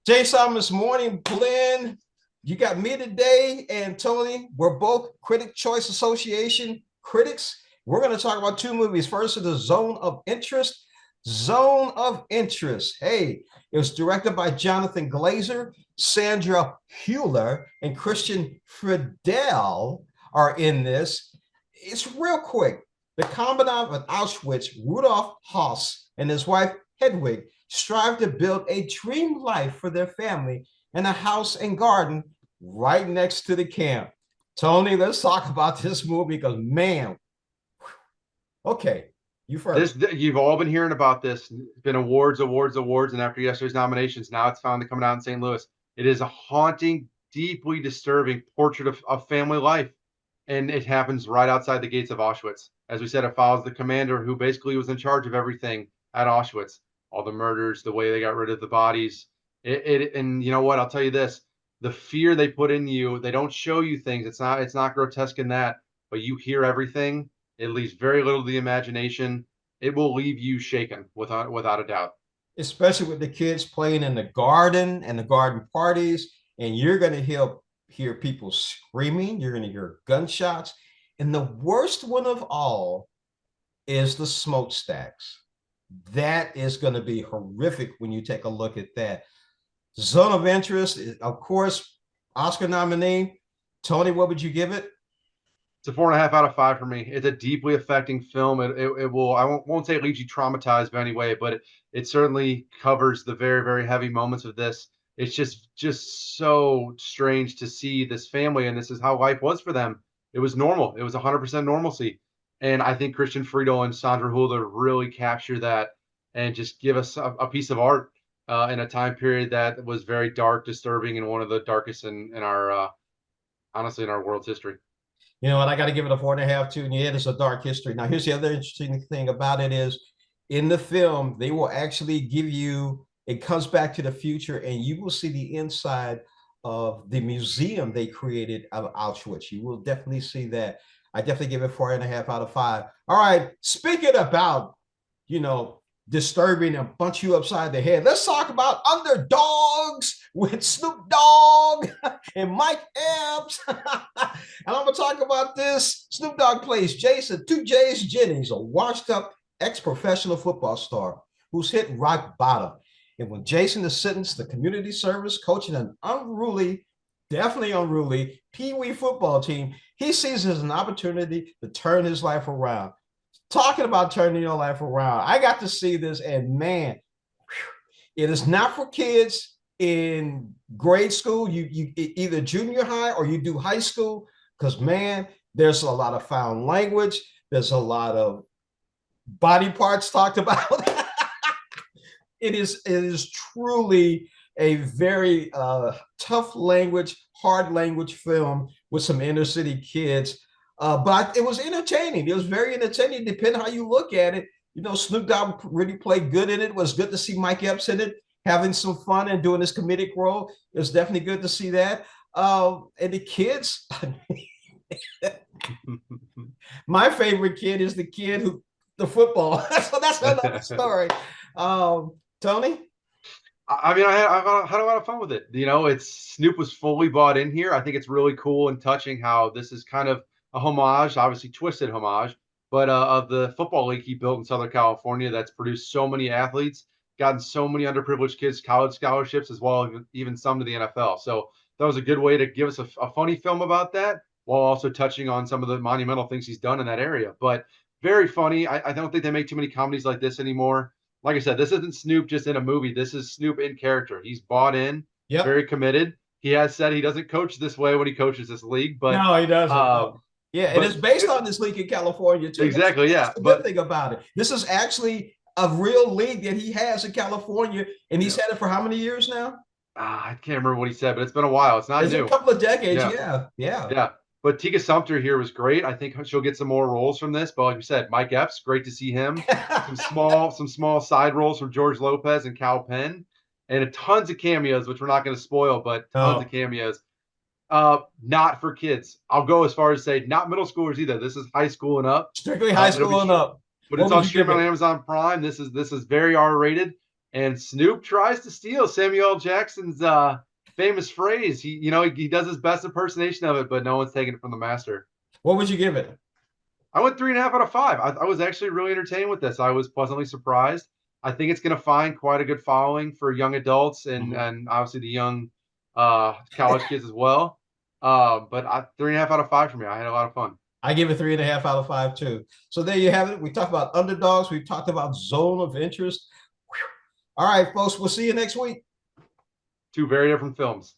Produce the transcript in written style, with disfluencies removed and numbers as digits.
Jay Simon's Morning Blend. You got me today and Tony. We're both Critic Choice Association critics. We're going to talk about two movies. First is The Zone of Interest. Zone of Interest. Hey, it was directed by Jonathan Glazer, Sandra Hüller, and Christian Friedel are in this. It's real quick. The commandant of Auschwitz, Rudolf Haas, and his wife Hedwig strive to build a dream life for their family in a house and garden right next to the camp. Tony, let's talk about this movie because, man, okay, you This first. you've all been hearing about this. It's been awards, awards, awards, and after yesterday's nominations, now it's finally coming out in St. Louis. It is a haunting, deeply disturbing portrait of family life, and it happens right outside the gates of Auschwitz. As we said, it follows the commander who basically was in charge of everything at Auschwitz, all the murders, the way they got rid of the bodies. And you know what? I'll tell you this: the fear they put in you. They don't show you things. It's not grotesque in that, but you hear everything. It leaves very little to the imagination. It will leave you shaken without a doubt. Especially with the kids playing in the garden and the garden parties, and you're going to hear people screaming. You're going to hear gunshots, and the worst one of all is the smokestacks. That is going to be horrific when you take a look at that. Zone of Interest, of course, Oscar nominee. Tony, what would you give it? It's a 4.5 out of 5 for me. It's a deeply affecting film. It will, I won't say it leaves you traumatized by any way, but it certainly covers the very, very heavy moments of this. It's just so strange to see this family, and this is how life was for them. It was normal. It was 100% normalcy. And I think Christian Friedel and Sandra Hüller really capture that and just give us a piece of art in a time period that was very dark, disturbing, and one of the darkest in our honestly in our world's history. You know what? I got to give it a 4.5 too. And yeah, it's a dark history. Now, here's the other interesting thing about it is in the film, they will actually give you, it comes back to the future, and you will see the inside of the museum they created of Auschwitz. You will definitely see that. I definitely give it 4.5 out of 5. All right. Speaking about, you know, disturbing and punch you upside the head, let's talk about Underdoggs with Snoop Dogg and Mike Epps. And I'm going to talk about this. Snoop Dogg plays Jason, 2J's Jennings, a washed up ex professional football star who's hit rock bottom. And when Jason is sentenced to community service coaching an unruly, definitely unruly Pee Wee football team, he sees it as an opportunity to turn his life around. Talking about turning your life around, I got to see this, and man, it is not for kids in grade school. You either junior high or you do high school, because man, there's a lot of found language. There's a lot of body parts talked about. It is truly a very tough language, hard language film with some inner city kids. But it was entertaining. It was very entertaining, depending how you look at it. You know, Snoop Dogg really played good in it. It was good to see Mike Epps in it, having some fun and doing this comedic role. It was definitely good to see that. And the kids, my favorite kid is the kid who the football. So that's another story. Tony, I mean, I had a lot of fun with it. You know, it's Snoop was fully bought in here. I think it's really cool and touching how this is kind of a homage, obviously twisted homage, but of the football league he built in Southern California that's produced so many athletes, gotten so many underprivileged kids college scholarships as well, even some to the NFL. So that was a good way to give us a funny film about that while also touching on some of the monumental things he's done in that area. But very funny. I don't think they make too many comedies like this anymore. Like I said, this isn't Snoop just in a movie. This is Snoop in character. He's bought in, yep. very committed. He has said he doesn't coach this way when he coaches this league, but No, he doesn't. uh, No. Yeah, and it's but based on this league in California too. exactly, That's yeah. the good But thing about it. This is actually a real league that he has in California, and he's yeah, had it for how many years now? I can't remember what he said, but it's been a while. It's not It's a new. couple of decades. Yeah, Yeah, yeah. yeah. But Tika Sumpter here was great. I think she'll get some more roles from this. But like you said, Mike Epps, great to see him. Some small side roles from George Lopez and Cal Penn, and tons of cameos, which we're not going to spoil, but tons of Oh, cameos. Not for kids. I'll go as far as say not middle schoolers either. This is high school and up. strictly high It'll be, school and up. but What it's would on you give streaming on it? Amazon Prime. This is very R rated. and Snoop tries to steal Samuel L. Jackson's famous phrase. He does his best impersonation of it, but no one's taking it from the master. What would you give it? I went 3.5 out of 5. I was actually really entertained with this. I was pleasantly surprised. I think it's going to find quite a good following for young adults and obviously the young college kids as well. But 3.5 out of 5 for me. I had a lot of fun. I give it 3.5 out of 5 too. So there you have it. We talked about Underdogs. We talked about Zone of Interest. All right, folks. We'll see you next week. Two very different films.